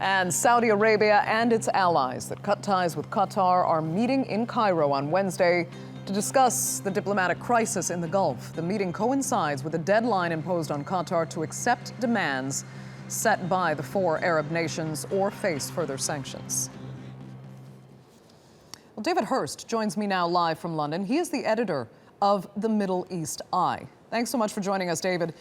And Saudi Arabia and its allies that cut ties with Qatar are meeting in Cairo on Wednesday to discuss the diplomatic crisis in the Gulf. The meeting coincides with a deadline imposed on Qatar to accept demands set by the four Arab nations or face further sanctions. Well, David Hearst joins me now live from London. He is the editor of the Middle East Eye. Thanks so much for joining us, David.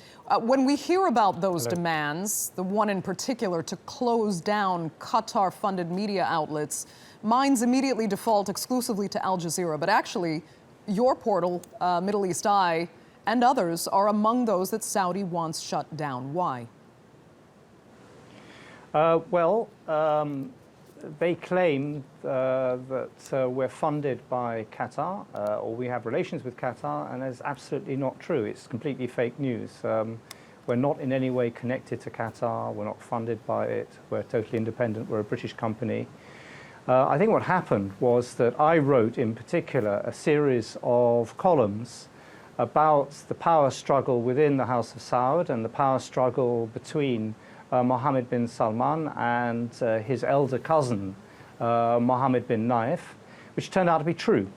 When we hear about those demands, the one in particular to close down Qatar-funded media outlets, minds immediately default exclusively to Al Jazeera. But actually, your portal, Middle East Eye, and others are among those that Saudi wants shut down. Why? They claim that we're funded by Qatar, or we have relations with Qatar, and that's absolutely not true. It's completely fake news. We're not in any way connected to Qatar. We're not funded by it. We're totally independent. We're a British company. I think what happened was that I wrote, in particular, a series of columns about the power struggle within the House of Saud and the power struggle between Mohammed bin Salman and his elder cousin, Mohammed bin Naif, which turned out to be true.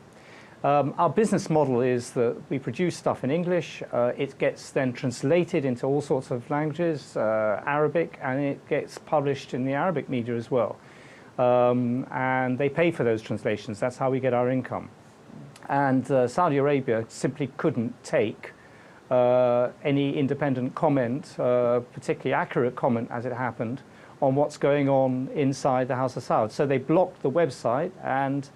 Our business model is that we produce stuff in English, it gets then translated into all sorts of languages, Arabic, and it gets published in the Arabic media as well. And they pay for those translations. That's how we get our income. And Saudi Arabia simply couldn't take any independent comment, particularly accurate comment as it happened, on what's going on inside the House of Saud. So they blocked the website and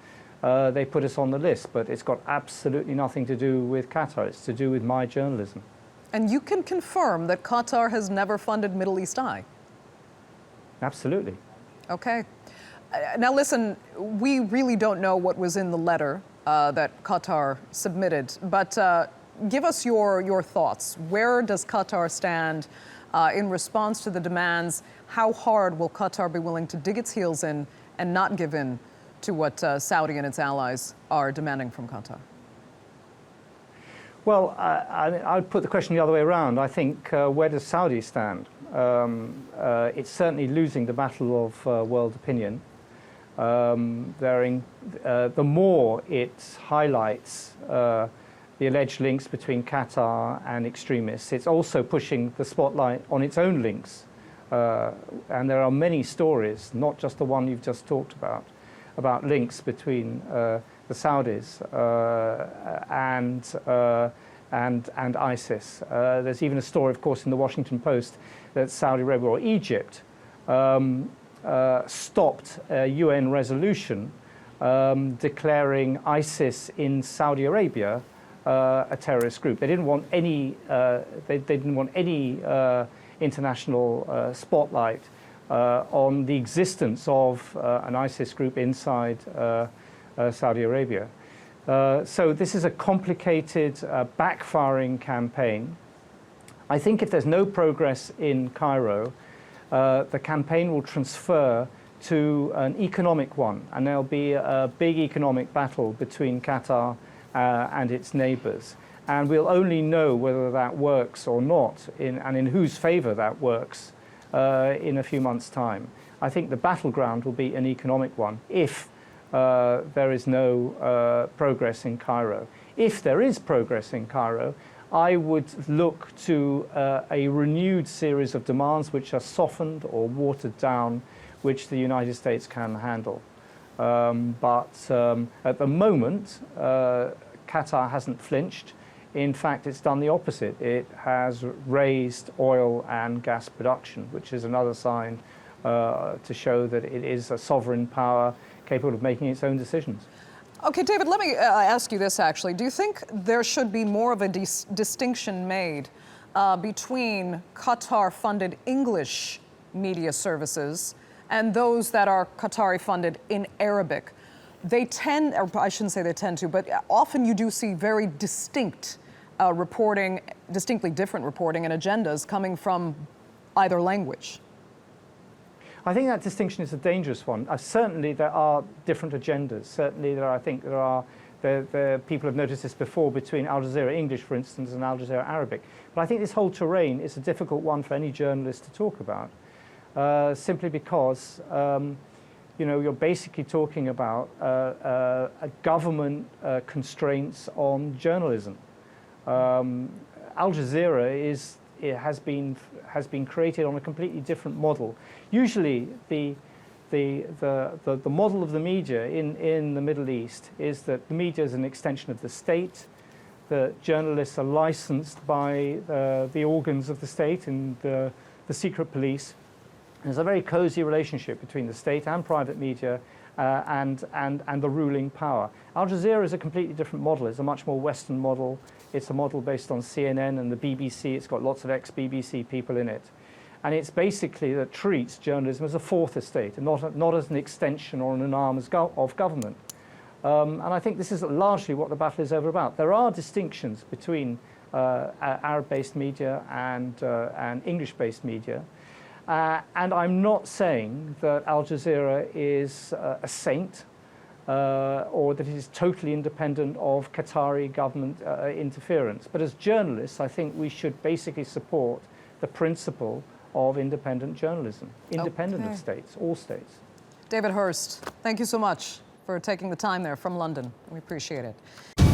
they put us on the list, but it's got absolutely nothing to do with Qatar. It's to do with my journalism. And you can confirm that Qatar has never funded Middle East Eye? Absolutely. Okay. Now listen, we really don't know what was in the letter that Qatar submitted, but give us your thoughts. Where does Qatar stand in response to the demands? How hard will Qatar be willing to dig its heels in and not give in to what Saudi and its allies are demanding from Qatar? Well, I'd put the question the other way around. I think, where does Saudi stand? It's certainly losing the battle of world opinion. The more it highlights the alleged links between Qatar and extremists, it's also pushing the spotlight on its own links. And there are many stories, not just the one you've just talked about links between the Saudis and ISIS. There's even a story, of course, in the Washington Post that Saudi Arabia or Egypt stopped a UN resolution declaring ISIS in Saudi Arabia a terrorist group. They didn't want any. They didn't want any international spotlight on the existence of an ISIS group inside Saudi Arabia. So this is a complicated, backfiring campaign. I think if there's no progress in Cairo, the campaign will transfer to an economic one, and there'll be a big economic battle between Qatar and its neighbors. And we'll only know whether that works or not, and in whose favor that works, in a few months' time. I think the battleground will be an economic one if there is no progress in Cairo. If there is progress in Cairo, I would look to a renewed series of demands which are softened or watered down, which the United States can handle. But at the moment, Qatar hasn't flinched. In fact, it's done the opposite. It has raised oil and gas production, which is another sign to show that it is a sovereign power capable of making its own decisions. Okay, David, let me ask you this, actually. Do you think there should be more of a distinction made between Qatar-funded English media services and those that are Qatari-funded in Arabic? They tend, or I shouldn't say they tend to, but often you do see very distinct reporting, distinctly different reporting and agendas coming from either language. I think that distinction is a dangerous one. Certainly there are different agendas. Certainly I think there are people have noticed this before between Al Jazeera English, for instance, and Al Jazeera Arabic. But I think this whole terrain is a difficult one for any journalist to talk about. simply because you're basically talking about government constraints on journalism. Al Jazeera has been created on a completely different model. Usually, the model of the media in the Middle East is that the media is an extension of the state, that journalists are licensed by the organs of the state and the secret police. There's a very cozy relationship between the state and private media and the ruling power. Al Jazeera is a completely different model. It's a much more Western model. It's a model based on CNN and the BBC. It's got lots of ex-BBC people in it. And it's basically that treats journalism as a fourth estate and not as an extension or an arm of government. And I think this is largely what the battle is over about. There are distinctions between Arab-based media and English-based media. And I'm not saying that Al Jazeera is a saint or that it is totally independent of Qatari government interference. But as journalists, I think we should basically support the principle of independent journalism, independent of states, all states. David Hearst, thank you so much for taking the time there from London. We appreciate it.